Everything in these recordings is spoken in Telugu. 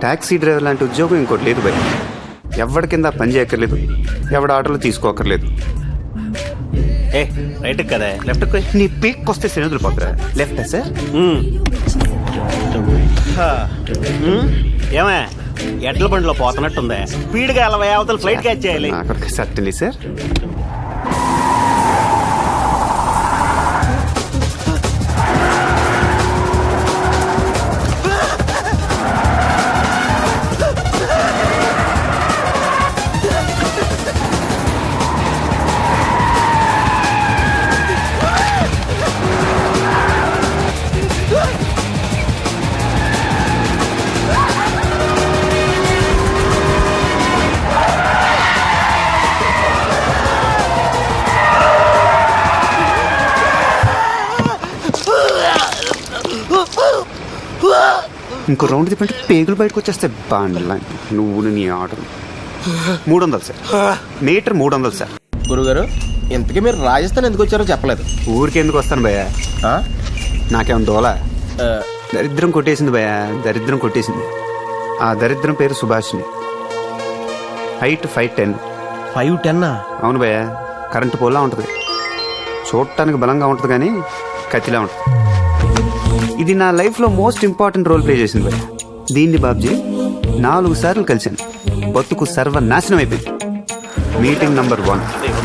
టాక్సీ డ్రైవర్ లాంటి ఉద్యోగం ఇంకోటి లేదు భయ్. ఎవరి కింద పని చేయక్కర్లేదు, ఎవడ ఆటోలో తీసుకోక్కర్లేదు. ఏ రైట్ కదా లెఫ్ట్ నీ పీక్ వస్తే శ్రేణులు పోతురా. Left sir. ఏమే ఎడ్ల బండిలో పోతున్నట్టుందే, స్పీడ్గా 40 అవతల ఫ్లైట్ క్యాచ్ చేయాలి. Certainly sir. ఇంకో రౌండ్ తిప్పంటే పేగులు బయటకు వచ్చేస్తే బాండ్లా. నువ్వు నీ ఆర్డర్ 300 సార్. Metre 300 sir. గురుగారు, ఇంతకీ మీరు రాజస్థాన్ ఎందుకు వచ్చారో చెప్పలేదు. ఊరికి ఎందుకు వస్తాను భయ్య, నాకేమన్నా దోలా. దరిద్రం కొట్టేసింది భయ్య, దరిద్రం కొట్టేసింది. ఆ దరిద్రం పేరు సుభాష్ని. హైట్ 5'10". 5'10"? అవును భయ్య, కరెంటు పోల్లా ఉంటుంది. చూడటానికి బలంగా ఉంటుంది కానీ కత్తిలా ఉంటుంది. ఇది నా లైఫ్లో మోస్ట్ ఇంపార్టెంట్ రోల్ ప్లే చేసింది భయ్య. దీన్ని బాబ్జీ 4 సార్లు కలిశాను. బతుకు సర్వనాశనం అయిపోయింది. మీటింగ్ నంబర్ 1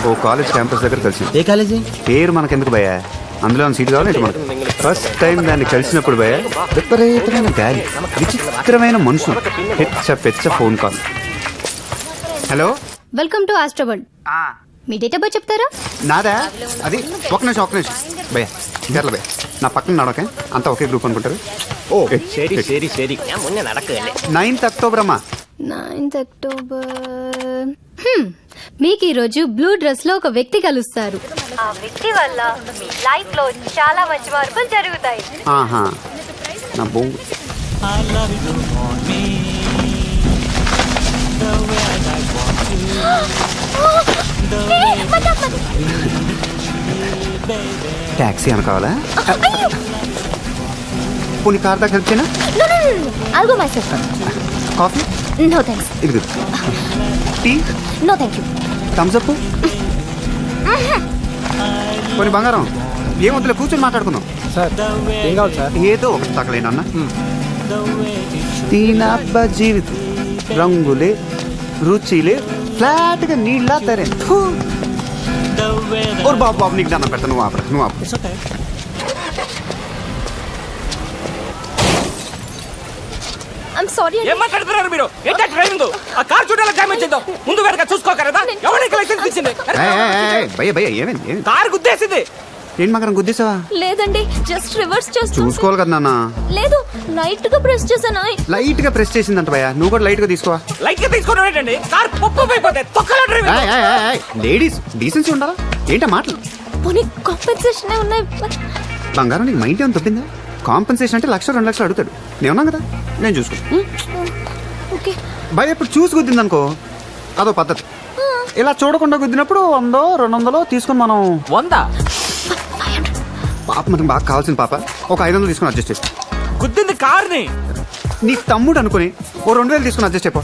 ఓ కాలేజ్ క్యాంపస్ దగ్గర కలిసింది. ఏ కాలేజీ? పేరు మనకెందుకు భయ్య, అందులో సీట్ కావాలి మనకు. ఫస్ట్ టైం దాన్ని కలిసినప్పుడు భయ్య విపరీతమైన గాలి, విచిత్రమైన మనుషులు, పెచ్చ phone call. Hello, welcome to Astroworld. మీ డేట్ ఆఫ్ బర్త్ చెప్తారా? నాదా? అది ఒక నిమిషం భయ్య. గర్ల భయ్య, నా పక్కన నడకే అంతా ఒకే గ్రూప్ అనుకుంటారు. ఓ సరి సరి సరి మొన్న నడకలే. 9th అక్టోబర్ అమ్మా. 9th October. మీకు ఈ రోజు బ్లూ డ్రెస్ లో ఒక వ్యక్తి కలుస్తారు. ఆ వ్యక్తి వల్ల మీ లైఫ్ లో చాలా మంచి మార్పులు జరుగుతాయి. ఆహా, నా బొంగు. టాక్సీ అనుకోవాలా? పోనీ కార్ దాకా హెల్ప్ చేయనా? I'll go myself. Coffee? No thanks. ఇది tea? No thank you. Thumbs up? పోనీ బంగారం ఏం వద్దులే, కూర్చొని మాట్లాడుకుందాం. సార్ ఏం కావాలి సార్? ఏదో తగలేనన్నా. దీనబ్బ జీవితం రంగులే రుచిలే ఫ్లాట్ గా నీళ్ళ తరే. బాబు బాబు నీకు దండం పెడతా, నువ్వు ఆపరా, నువ్వు ఆపు. I'm sorry. ఏం మాట్లాడుతున్నారు మీరు? ఏంటా డ్రైవింగ్? ఆ కార్ చూడాలి, డ్యామేజ్ చేద్దాం. ముందు వెనక చూసుకోకరదా? ఎవరికి లైసెన్స్ ఇచ్చింది? భయ్య భయ్య ఏమైంది? కార్ గుద్దేసింది. ఏంటి మగరం గుద్దేసావా? లేదండి, జస్ట్ రివర్స్ చేస్తూ. చూసుకోవాలి కదా నాన్న. లేదు, లైట్ గా ప్రెస్ చేశానా? లైట్ గా ప్రెస్ చేసిందంట భయ్య, నువ్వు కూడా లైట్ గా తీసుకోవా. లైట్ గా తీసుకోవడం ఏంటండి? కార్ పప్పు అయిపోతే తొక్కలో డ్రైవింగ్. లేడీస్ డీసెన్సీ ఉండాలా? ఏంటా మాటలు? పోనీ కాంపెన్సేషన్ ఉన్నాయి. బంగారం నీకు మైండ్ ఏమైనా తప్పిందా? కాంపెన్సేషన్ అంటే 1,00,000 2 లక్షలు అడుగుతాడు. నేను ఉన్నాను కదా, నేను చూసుకుంటా. ఓకే భయ ఇప్పుడు చూసి గుద్దింది అనుకో, అదో పద్ధతి. ఇలా చూడకుండా గుద్దినప్పుడు 100 200 తీసుకుని మనం 100 పాప మనకు బాగా కావాల్సిన పాప ఒక 500 తీసుకుని అడ్జస్ట్ చేసి. గుద్దింది కార్ని. నీ తమ్ముడు అనుకుని ఓ 2000 తీసుకుని అడ్జస్ట్ అయిపో.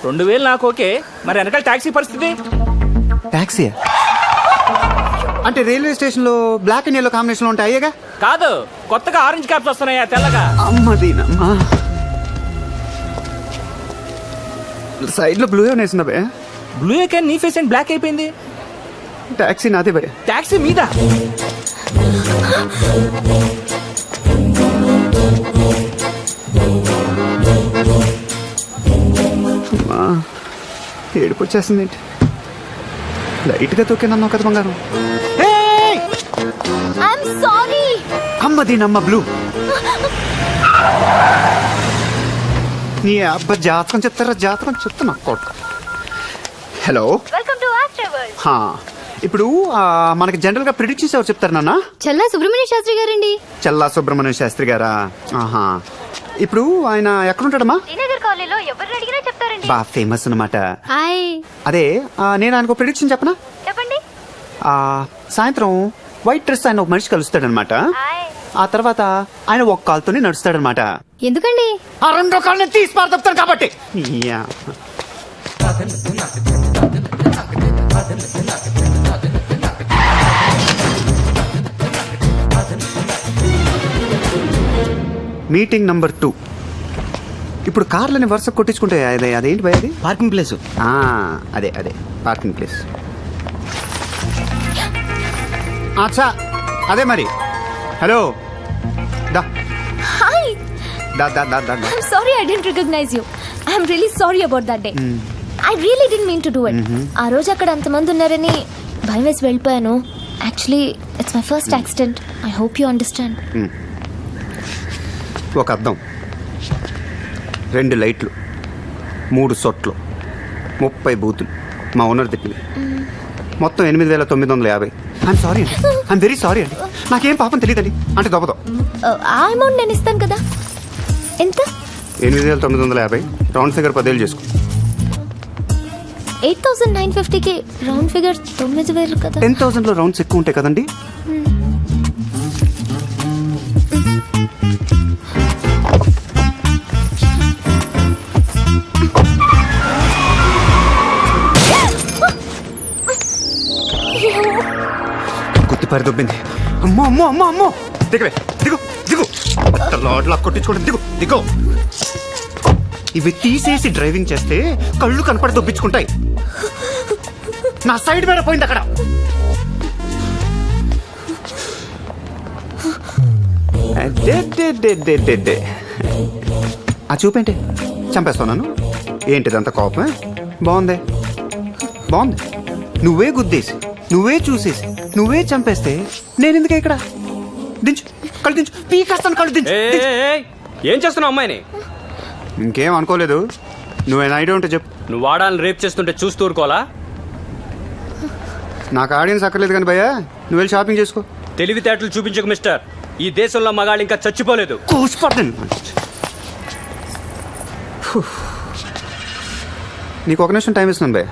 2000 నాకు ఓకే, మరి వెనకాల టాక్సీ పరిస్థితి? టాక్సీ అంటే రైల్వే స్టేషన్ లో బ్లాక్ అండ్ ఎల్లో కాంబినేషన్ లో ఉంటాయి అయ్యేగా? కాదు, కొత్తగా ఆరెంజ్ క్యాప్స్ వస్తున్నాయా తెల్లగా. అమ్మదీనమ్మా, సైడ్ లో బ్లూ ఏమైనా వేసిందా భయ? బ్లూ క్యాన్ నీ ఫేస్ అండ్ బ్లాక్ అయిపోయింది. టాక్సీ నాదే భయ. టాక్సీ మీద ఏడుపు వచ్చేస్తుంది ఏంటి? లైట్ గా తొక్కిందన్నావు కదా బంగారం. I'm sorry. అమ్మదీనమ్మ బ్లూ. నీ అబ్బా జాతకం చెప్తారా? జాతకం చెప్తున్నా కొట్ట. Hello, welcome to Astroworld. ఇప్పుడు మనకి జనరల్ గా ప్రిడిక్షన్స్ ఎవరు చెప్తారు నాన్న? చల్లా సుబ్రహ్మణ్య శాస్త్రి గారండి. చల్లా సుబ్రహ్మణ్య శాస్త్రి గారా? ఆహా, ఇప్పుడు ఆయన ఎక్కడుంటాడమ్మా? శ్రీనగర్ కాలనీలో ఎవరిని అడిగినా చెప్తారండి. బాగా ఫేమస్ అనమాట. హాయ్. అదే నేను ఆయనకు ప్రిడిక్షన్ చెప్పనా? చెప్పండి. సాయంత్రం వైట్ డ్రెస్ ఆయన ఒక మనిషి కలుస్తాడనమాట. హాయ్. ఆ తర్వాత ఆయన ఒక్క కాలుతోనే నడుస్తాడనమాట. ఎందుకండి? ఆ రెండో కాళ్ళని తీసి పారదొప్పుతాను కాబట్టి. యా. Meeting number 2. ఇప్పుడు కార్లని వరుస కొట్టించుకుంటే అదేంటి భయ అది? Parking place. అదే పార్కింగ్ ప్లేస్. అచ్చా అదే మరి. హలో దా హాయ్. దా దా దా దా. I'm sorry I didn't recognize you. I'm really sorry about that day. I really didn't mean to do it. ఆ రోజు అక్కడ అంతమంది ఉన్నారని భయం వేసి వెళ్ళిపోయాను. Actually, it's my first accident. I hope you understand. ఒక అద్దం, 2 లైట్లు, 3 సొట్లు, 30 బూతులు, మా ఓనర్ తిప్పింది. మొత్తం 8,950. ఐఎమ్ సారీ అండి, ఐఎమ్ వెరీ సారీ అండి. నాకేం పాపం తెలియదండి అంటే దొబ్బతో. ఆ అమౌంట్ నేను ఇస్తాను కదా. ఎంత? 8,950. రౌండ్ ఫిగర్ 10,000 చేసుకో. 8,950కి రౌండ్ ఫిగర్ 9,000 కదా. 10,000లో రౌండ్స్ ఎక్కువ ఉంటాయి కదండి. గుత్తి పరి దొబ్బింది. అమ్మో అమ్మో అమ్మో అమ్మో. దిగవే, దిగు దిగు. లాడ్లా కొట్టించుకోండి, దిగు దిగు. ఇవి తీసేసి డ్రైవింగ్ చేస్తే కళ్ళు కనపడి దొబ్బించుకుంటాయి. నా సైడ్ మీద పోయింది అక్కడ. ఆ చూపేంటి? చంపేస్తున్నాను ఏంటిదంత కోపం? బాగుంది బాగుంది. నువ్వే గుద్దేసి, నువ్వే చూసేసి, నువ్వే చంపేస్తే నేను ఎందుకే ఇక్కడ? దించు, కళ్ళు దించు, పీకేస్తాను, కళ్ళు దించు. ఏం చేస్తున్నావు అమ్మాయిని? ఇంకేం అనుకోలేదు. నువ్వేనా ఐడియా ఉంటే చెప్పు. నువ్వు వాడాలని రేప్ చేస్తుంటే చూస్తూ ఊరుకోవాలా? నాకు ఆడియన్స్ అక్కర్లేదు కానీ భయ్యా, నువ్వు వెళ్ళి షాపింగ్ చేసుకో. తెలివితేటలు చూపించకు మిస్టర్. ఈ దేశంలో మగాళ్ళు ఇంకా చచ్చిపోలేదు. నీకు ఒక నిమిషం టైం ఇస్తున్నాను భయ్య.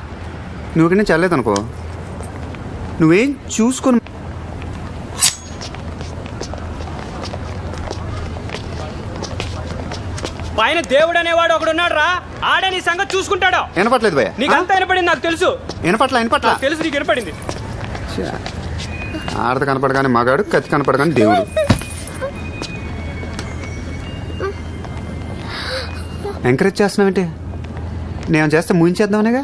నువ్వు ఇక్కడ నుంచి వెళ్ళలేదు అనుకో, నువ్వేం చూసుకొని పైన దేవుడు అనేవాడు ఒకడు ఉన్నాడు రా. ఆడే నీ సంగతి చూసుకుంటాడు. వినపట్లేదు భయ్య. నీకు అంతా వినపడింది, నాకు తెలుసు. వినపట్ల తెలుసు నీకు వినపడింది. ఆడత కనపడగానే మగాడు, కత్తి కనపడగానే దేవుడు. ఎంకరేజ్ చేస్తున్నావేంటి? నేను చేస్తే ముయించేద్దామనేగా.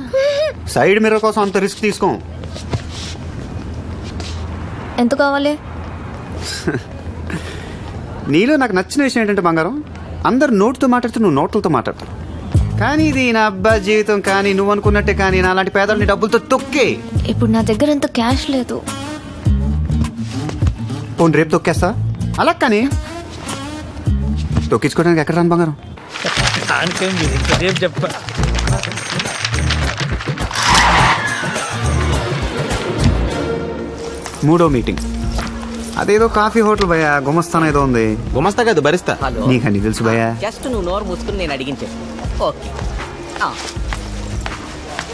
సైడ్ మిర్రర్ కోసం అంత రిస్క్ తీసుకో. ఎంత కావాలి? నీలో నాకు నచ్చిన విషయం ఏంటంటే బంగారం, అందరు నోటుతో మాట్లాడుతూ నువ్వు నోట్లతో మాట్లాడతావు. కానీ ఇది నా అబ్బా జీవితం. కానీ నువ్వు అనుకున్నట్టే కానీ నా లాంటి పేదల్ని డబ్బులతో తొక్కే. ఇప్పుడు నా దగ్గర అంత క్యాష్ లేదు. పోనీ రేపు తొక్కేస్తా అలా. కానీ తొక్కించుకోవడానికి ఎక్కడ రాను బంగారం? రేపు చెప్ప. మూడో మీటింగ్. అదేదో కాఫీ హోటల్ భయ్యా, గుమస్తాన్ ఏదో ఉంది. గుమస్తా కాదు, భరిస్తా. నీకని తెలుసు భయ్యా. జస్ట్ నువ్వు నోరు మూసుకుని నేను అడిగించే. ఓకే.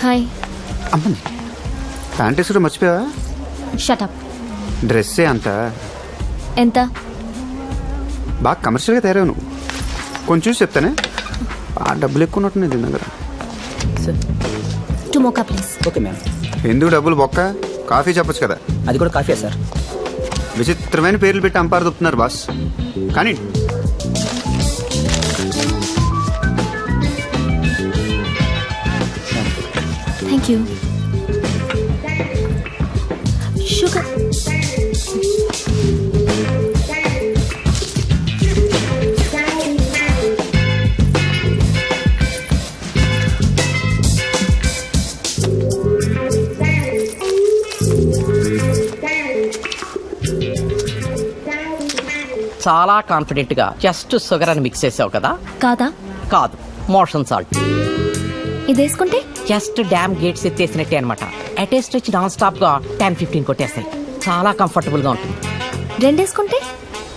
హాయ్. అమ్మని ప్యాంటీస్ కూడా మర్చిపోయావా? Shut up. డ్రెస్సే అంత ఎంత? బాగా కమర్షియల్గా తయారావు నువ్వు. కొంచెం చూసి చెప్తానే. బాగా డబ్బులు ఎక్కువ ఉన్నట్టు దీని దగ్గర. 2 మోకా ప్లీజ్. Okay ma'am. ఎందుకు డబ్బులు బొక్క? కాఫీ చెప్పొచ్చు కదా. అది కూడా కాఫీ సార్. విచిత్రమైన పేర్లు పెట్టి అంపారు దొప్పుతున్నారు బాస్. కానీ థ్యాంక్ యూ. షుగర్. చాలా కాన్ఫిడెంట్ గా జస్ట్ షుగర్ అని మిక్స్ చేసావు కదా? కాదా? కాదు, మోషన్ సాల్ట్. ఇది వేసుకుంటే జస్ట్ డ్యామ్ గేట్స్ ఎత్తేసినట్టే అనమాట. అటెస్ట్ వచ్చి నాన్ స్టాప్ గా 10-15 కొట్టేస్తాయి. చాలా కంఫర్టబుల్ గా ఉంటుంది. 2 వేసుకుంటే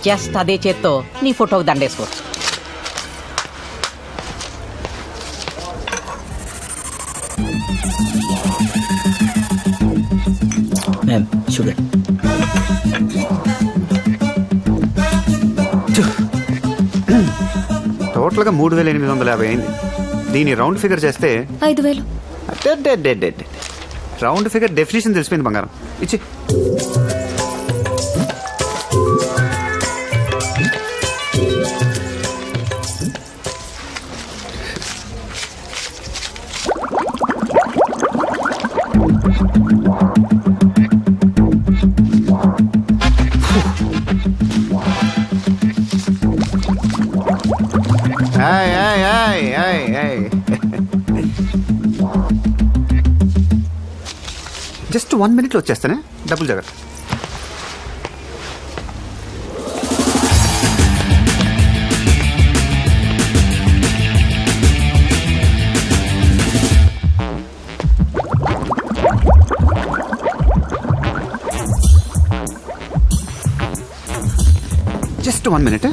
జస్ట్ అదే చేత్తో నీ ఫోటోకి దండేసుకోవచ్చు. Ma'am sugar. టోటల్గా 3,850 అయింది. దీని రౌండ్ ఫిగర్ చేస్తే 5,000. రౌండ్ ఫిగర్ డెఫినేషన్ తెలిసిపోయింది బంగారం. ఇచ్చి జస్ట్ 1 minute వచ్చేస్తానే. డబ్బులు జాగ్రత్త. Just 1 minute.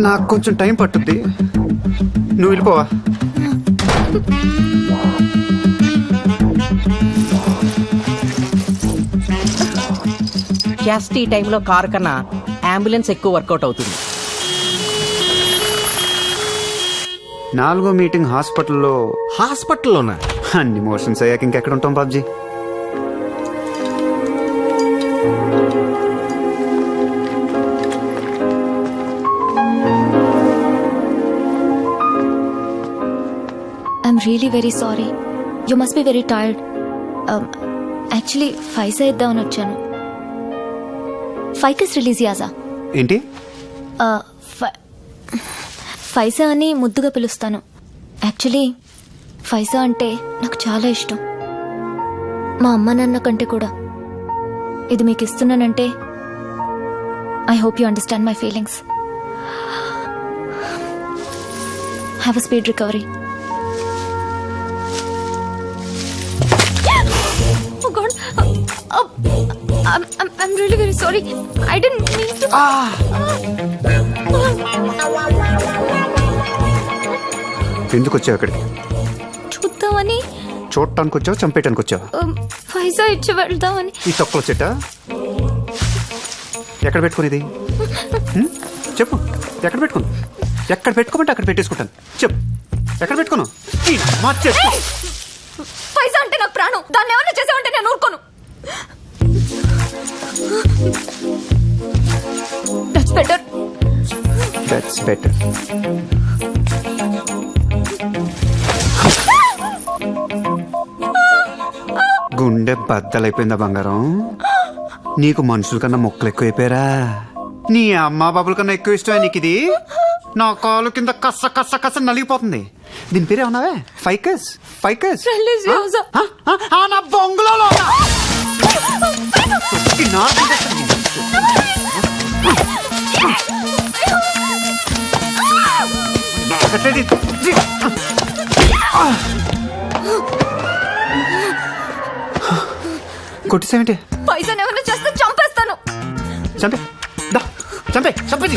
నాకు కొంచెం టైం పట్టుద్ది, నువ్వు వెళ్ళిపోవా. జస్ట్ ఈ టైంలో కార్ కన్నా అంబులెన్స్ ఎక్కువ వర్కౌట్ అవుతుంది. 4వ మీటింగ్ హాస్పిటల్లో. హాస్పిటల్లోనా? అన్ని మోషన్స్ అయ్యాక ఇంకెక్కడ ఉంటాం Babji. I'm really very sorry. You must be very tired. Actually ఫైసా ఇద్దామని వచ్చాను. ఫైకస్ రిలీజ్ యాజా. ఏంటి? ఫైసా అని ముద్దుగా పిలుస్తాను. యాక్చువల్లీ ఫైసా అంటే నాకు చాలా ఇష్టం, మా అమ్మ నాన్న కంటే కూడా. ఇది మీకు ఇస్తున్నానంటే I hope you understand my feelings. Have a speed recovery. Oh God! I'm really very sorry. I didn't mean to. ఎందుకు వచ్చావు ఇక్కడికి? చూద్దామని. చూడటానికి వచ్చావు, చంపేయటానికి వచ్చావు? పైసా ఇచ్చి వెళ్దామని. ఈ తొక్కలో చెట్ట ఎక్కడ పెట్టుకునేది? చెప్పు, ఎక్కడ పెట్టుకుని? ఎక్కడ పెట్టుకోమంటే అక్కడ పెట్టేసుకుంటాను. చెప్పు, ఎక్కడ పెట్టుకున్నావు? పైసా అంటే నాకు ప్రాణం. దాన్ని ఏమైనా చేసావంటే నేను ఊరుకోను. That's better. That's better. గుండె బద్దలైపోయిందా బంగారం? నీకు మనుషుల కన్నా మొక్కలు ఎక్కువైపోయారా? నీ అమ్మా బాబుల కన్నా ఎక్కువ ఇష్టమే నీకు ఇది? నా కాలు కింద కస్స కస్స కస్స నలిగిపోతుంది. దీని పేరు ఏమన్నావే? ఫైకస్? ఫైకస్ నా బొంగులో కొట్టిసేమిటి? పైసా ఏమైనా చేస్తే చంపేస్తాను. చంపే, చంపే, చంపేది.